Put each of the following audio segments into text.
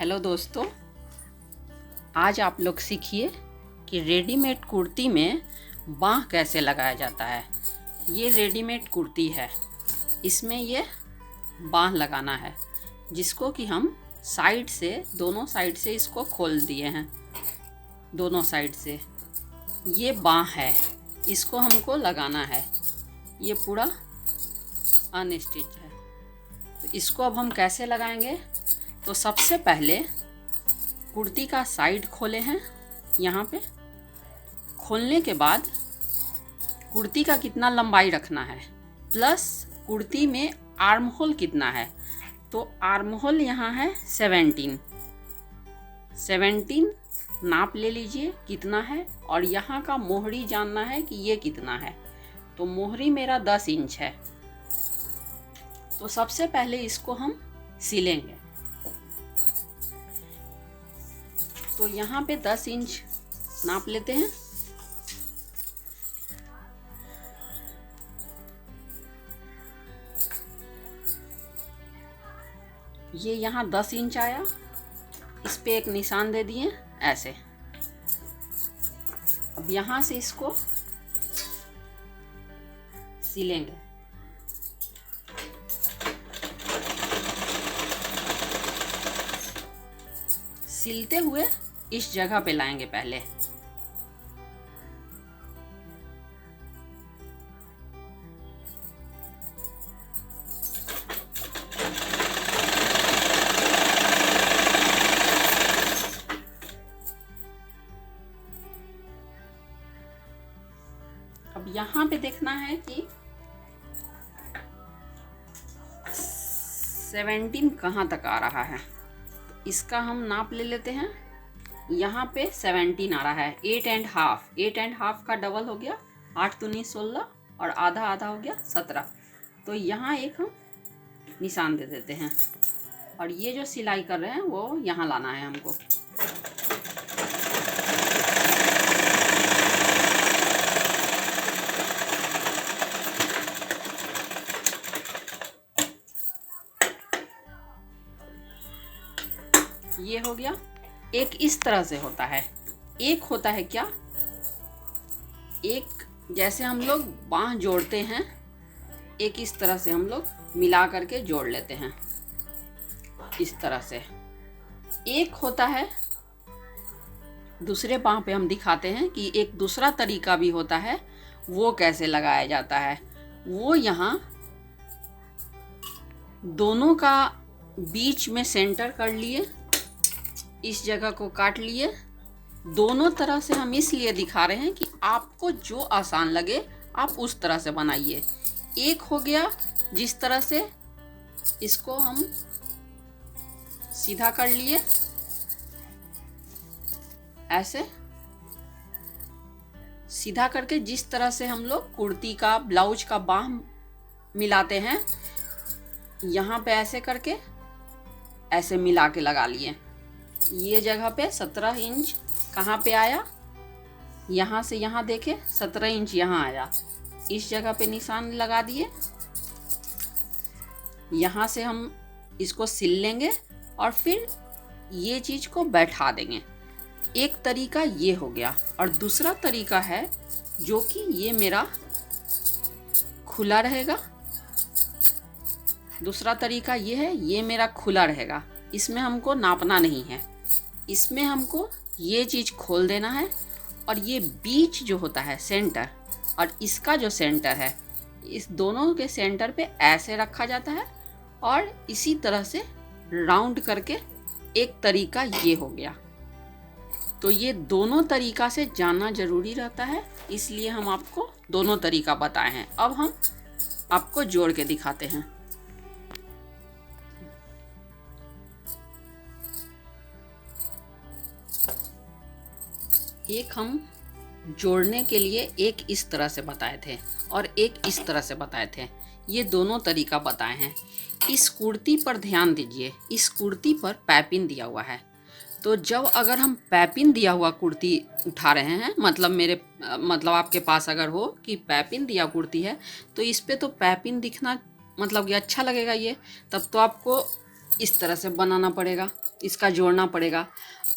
Hello दोस्तों, आज आप लोग सीखिए कि रेडीमेड कुर्ती में बाँह कैसे लगाया जाता है। ये रेडीमेड कुर्ती है, इसमें ये बाँह लगाना है, जिसको कि हम साइड से दोनों साइड से इसको खोल दिए हैं। दोनों साइड से ये बाँह है, इसको हमको लगाना है। ये पूरा अनस्टिच है, तो इसको अब हम कैसे लगाएंगे। तो सबसे पहले कुर्ती का साइड खोले हैं। यहाँ पे खोलने के बाद कुर्ती का कितना लंबाई रखना है प्लस कुर्ती में आर्म होल कितना है। तो आर्म होल यहाँ है 17 नाप ले लीजिए कितना है। और यहाँ का मोहरी जानना है कि ये कितना है। तो मोहरी मेरा 10 इंच है। तो सबसे पहले इसको हम सिलेंगे। तो यहाँ पे 10 इंच नाप लेते हैं। ये यहाँ 10 इंच आया, इस पे एक निशान दे दिए ऐसे। अब यहाँ से इसको सिलेंगे। सिलते हुए इस जगह पे लाएंगे पहले। अब यहाँ पे देखना है कि 17 कहाँ तक आ रहा है। तो इसका हम नाप ले लेते हैं। यहाँ पे 17 आ रहा है। 8.5 का डबल हो गया 8 दूनी 16 और आधा आधा हो गया 17। तो यहाँ एक हम निशान दे देते हैं। और ये जो सिलाई कर रहे हैं वो यहाँ लाना है हमको। ये हो गया। एक इस तरह से होता है, एक होता है क्या, एक जैसे हम लोग बाँह जोड़ते हैं, एक इस तरह से हम लोग मिला करके जोड़ लेते हैं इस तरह से। एक होता है दूसरे बाँह पे हम दिखाते हैं कि एक दूसरा तरीका भी होता है, वो कैसे लगाया जाता है। वो यहाँ दोनों का बीच में सेंटर कर लिए, इस जगह को काट लिए। दोनों तरह से हम इसलिए दिखा रहे हैं कि आपको जो आसान लगे आप उस तरह से बनाइए। एक हो गया जिस तरह से इसको हम सीधा कर लिए ऐसे, सीधा करके जिस तरह से हम लोग कुर्ती का ब्लाउज का बाँह मिलाते हैं, यहाँ पे ऐसे करके ऐसे मिला के लगा लिए। ये जगह पे 17 इंच कहाँ पे आया, यहाँ से यहाँ देखे 17 इंच यहाँ आया। इस जगह पे निशान लगा दिए। यहाँ से हम इसको सिल लेंगे और फिर ये चीज़ को बैठा देंगे। एक तरीका ये हो गया। और दूसरा तरीका है जो कि ये मेरा खुला रहेगा। दूसरा तरीका ये है, ये मेरा खुला रहेगा। इसमें हमको नापना नहीं है, इसमें हमको ये चीज़ खोल देना है। और ये बीच जो होता है सेंटर, और इसका जो सेंटर है, इस दोनों के सेंटर पे ऐसे रखा जाता है। और इसी तरह से राउंड करके एक तरीका ये हो गया। तो ये दोनों तरीका से जानना ज़रूरी रहता है, इसलिए हम आपको दोनों तरीका बताए हैं। अब हम आपको जोड़ के दिखाते हैं। एक हम जोड़ने के लिए एक इस तरह से बताए थे और एक इस तरह से बताए थे। ये दोनों तरीका बताए हैं। इस कुर्ती पर ध्यान दीजिए, इस कुर्ती पर पैपिन दिया हुआ है। तो जब अगर हम पैपिन दिया हुआ कुर्ती उठा रहे हैं, मतलब आपके पास अगर हो कि पैपिन दिया कुर्ती है, तो इस पे तो पैपिन दिखना मतलब कि अच्छा लगेगा। ये तब तो आपको इस तरह से बनाना पड़ेगा, इसका जोड़ना पड़ेगा।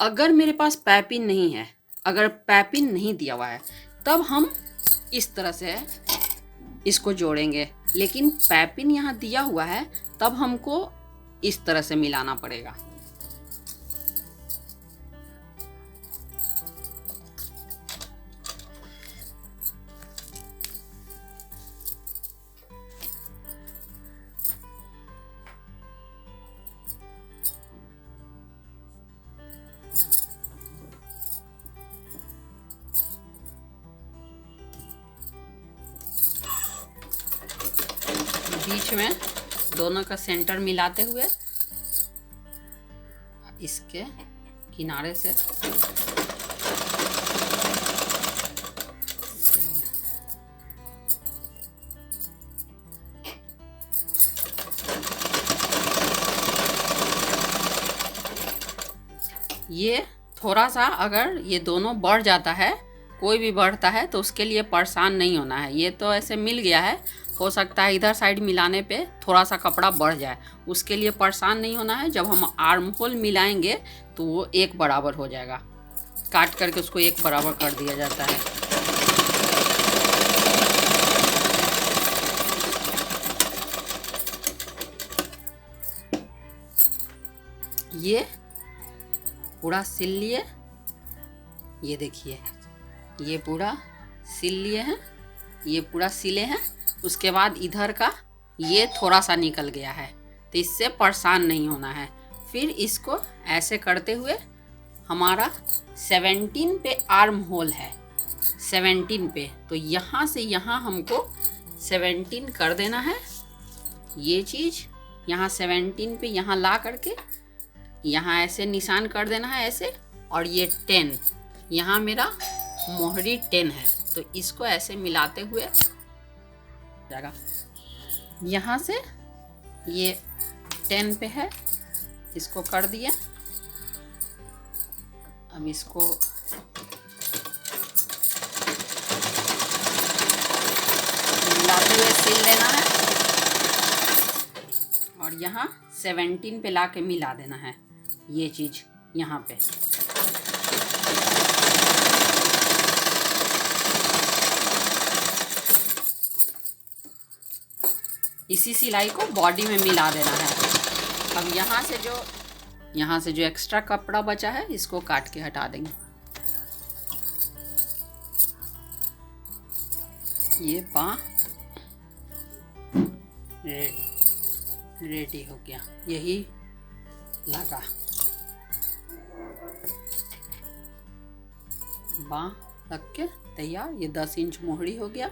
अगर मेरे पास पैपिन नहीं है, अगर पैपिन नहीं दिया हुआ है, तब हम इस तरह से इसको जोड़ेंगे। लेकिन पैपिन यहाँ दिया हुआ है, तब हमको इस तरह से मिलाना पड़ेगा। बीच में दोनों का सेंटर मिलाते हुए इसके किनारे से ये थोड़ा सा, अगर ये दोनों बढ़ जाता है, कोई भी बढ़ता है, तो उसके लिए परेशान नहीं होना है। ये तो ऐसे मिल गया है, हो सकता है इधर साइड मिलाने पे थोड़ा सा कपड़ा बढ़ जाए, उसके लिए परेशान नहीं होना है। जब हम आर्म होल मिलाएंगे तो वो एक बराबर हो जाएगा, काट करके उसको एक बराबर कर दिया जाता है। ये पूरा सिल लिए, ये देखिए, ये पूरा सिल लिए हैं, ये पूरा सिले हैं। उसके बाद इधर का ये थोड़ा सा निकल गया है, तो इससे परेशान नहीं होना है। फिर इसको ऐसे करते हुए हमारा 17 पे आर्म होल है, 17 पे, तो यहाँ से यहाँ हमको 17 कर देना है। ये चीज़ यहाँ 17 पे यहाँ ला करके यहाँ ऐसे निशान कर देना है ऐसे, और ये 10, यहाँ मेरा मोहरी 10 है, तो इसको ऐसे मिलाते हुए जाएगा। यहाँ से ये 10 पे है, इसको कर दिया। अब इसको मिलाते हुए सिल देना है, और यहाँ 17 पे ला के मिला देना है ये चीज़ यहाँ पे। इसी सिलाई को बॉडी में मिला देना है। अब यहाँ से जो एक्स्ट्रा कपड़ा बचा है, इसको काट के हटा देंगे। ये बाँह रेडी हो गया, यही लगा बाँह लग के तैयार। ये 10 इंच मोहरी हो गया।